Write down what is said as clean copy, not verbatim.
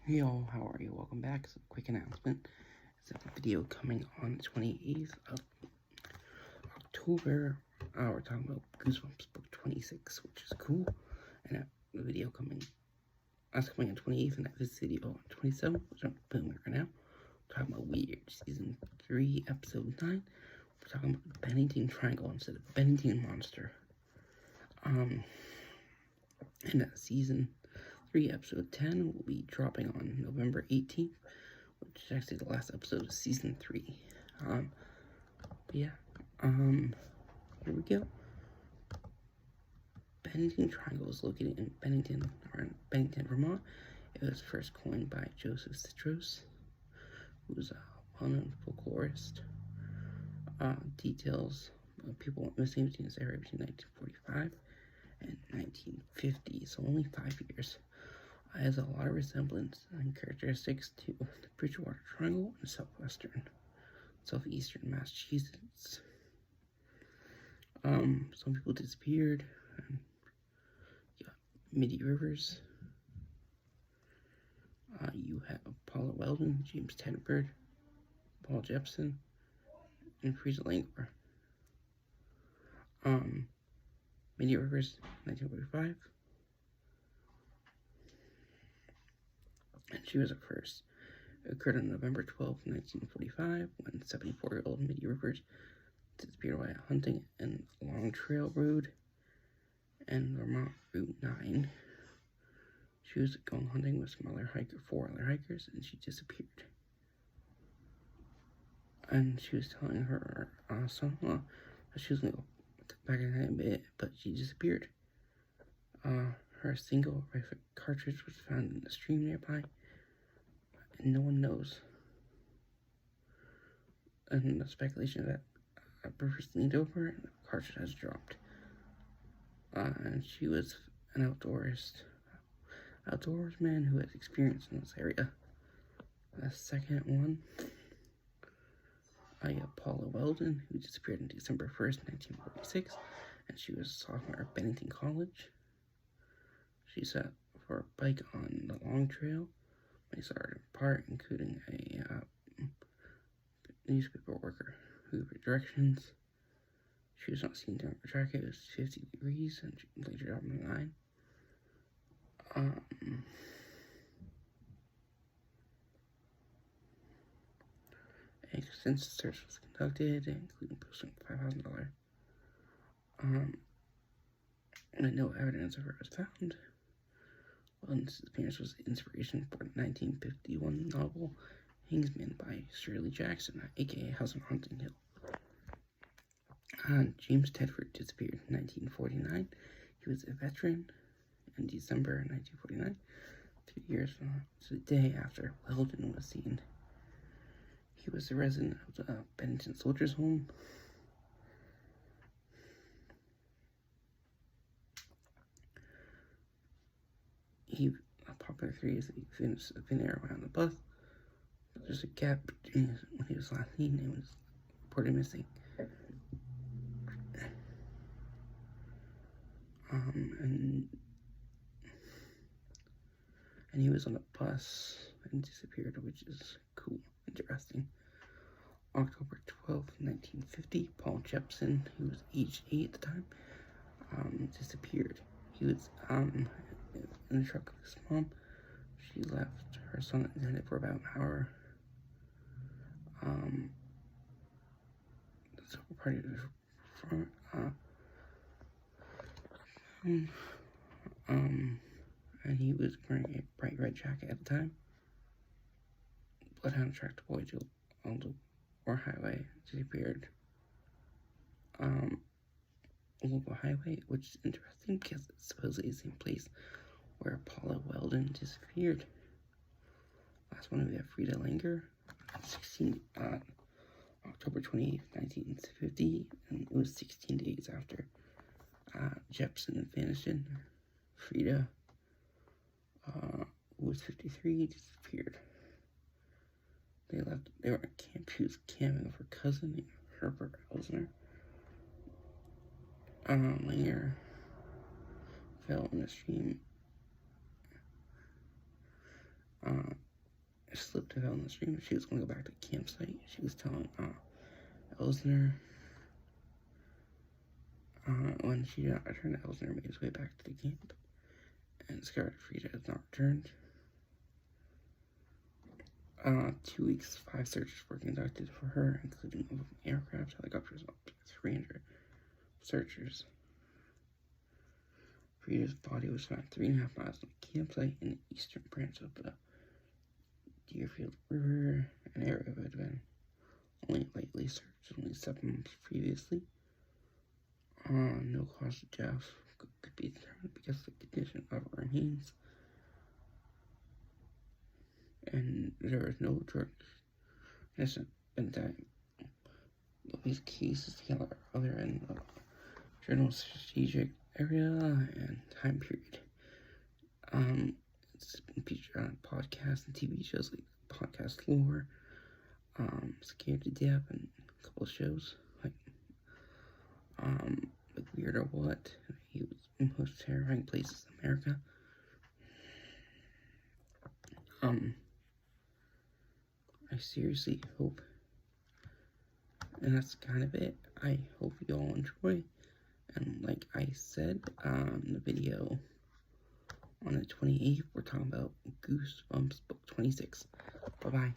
Hey y'all, how are you? Welcome back. So, quick announcement. It's a video coming on the 28th of October. We're talking about Goosebumps book 26, which is cool. And the video coming on 28th, and this video on 27th, which I'm filming right now. We're talking about Weird, season 3, episode 9. We're talking about the Bennington Triangle instead of Bennington Monster. And season 3, episode 10 will be dropping on November 18th, which is actually the last episode of season 3. Here we go. Bennington Triangle is located in Bennington, Vermont. It was first coined by Joseph Citros, who's a well-known folklorist. Details of people went missing between this area between 1945 and 1950, so only 5 years. It has a lot of resemblance and characteristics to the Bridgewater Triangle in southeastern Massachusetts. Some people disappeared. You got Mitty Rivers. You have Paula Weldon, James Tedford, Paul Jepson, and Frieza Langor. Mitty Rivers, 1945. And she was a first. It occurred on November 12, 1945, when 74-year-old Mitty Rivers disappeared while hunting in Long Trail Road and Vermont Route 9. She was going hunting with four other hikers, and she disappeared. And she was telling her son-in-law that she was going to go back in a bit, but she disappeared. Her single rifle cartridge was found in the stream nearby, and no one knows. And the speculation is that a person leaned over and the cartridge has dropped. And she was an outdoorsman who has experience in this area. The second one, I have Paula Weldon, who disappeared on December 1st, 1946, and she was a sophomore at Bennington College. She sat for a bike on the Long Trail. They saw her apart, including a newspaper worker who gave her directions. She was not seen during her track. It was 50 degrees, and she later dropped in the line. A extensive search was conducted, including posting $5,000. And no evidence of her was found. Weldon's disappearance was the inspiration for the 1951 novel Hingsman by Shirley Jackson, aka House on Haunting Hill. James Tedford disappeared in 1949. He was a veteran in December 1949, 2 years to the day after Weldon was seen. He was a resident of the Bennington Soldiers' Home. A popular theory is that he finished a thin air around the bus. But there's a gap between when he was last seen and was reported missing. And he was on a bus and disappeared, which is cool, interesting. October 12th, 1950, Paul Jepson, who was age 8 at the time, disappeared. He was in the truck with his mom. She left her son in it for about an hour. The party was front. And he was wearing a bright red jacket at the time. Bloodhound tracked the boy to Oldmore Highway, disappeared. A local highway, which is interesting because it's supposedly the same place where Paula Weldon disappeared. Last one, we have Frieda Langor, October 28th, 1950, and it was 16 days after Jepson vanished. Frieda, who was 53, disappeared. They were at camp. She was camping with her cousin named Herbert Elsner. Langor fell in the stream slipped and fell in the stream. She was going to go back to the campsite. She was telling Elsner. When she did not return, Elsner made his way back to the camp and discovered Frida had not returned. 2 weeks, 5 searches were conducted for her, including aircraft, helicopters, up to 300 searchers. Frida's body was found 3.5 miles from the campsite in the eastern branch of the Deerfield River, an area that had been only lightly searched only 7 months previously. No cause of death could be determined because of the condition of her remains, and there was no drug innocent in that. These cases together other in the general strategic area and time period. It's been featured on podcasts and TV shows like Podcast Lore, Scared to Death, and a couple of shows like Weird or What. He was in most terrifying places in America. I seriously hope, and that's kind of it. I hope you all enjoy, and like I said, the video on the 28th, we're talking about Goosebumps Book 26. Bye-bye.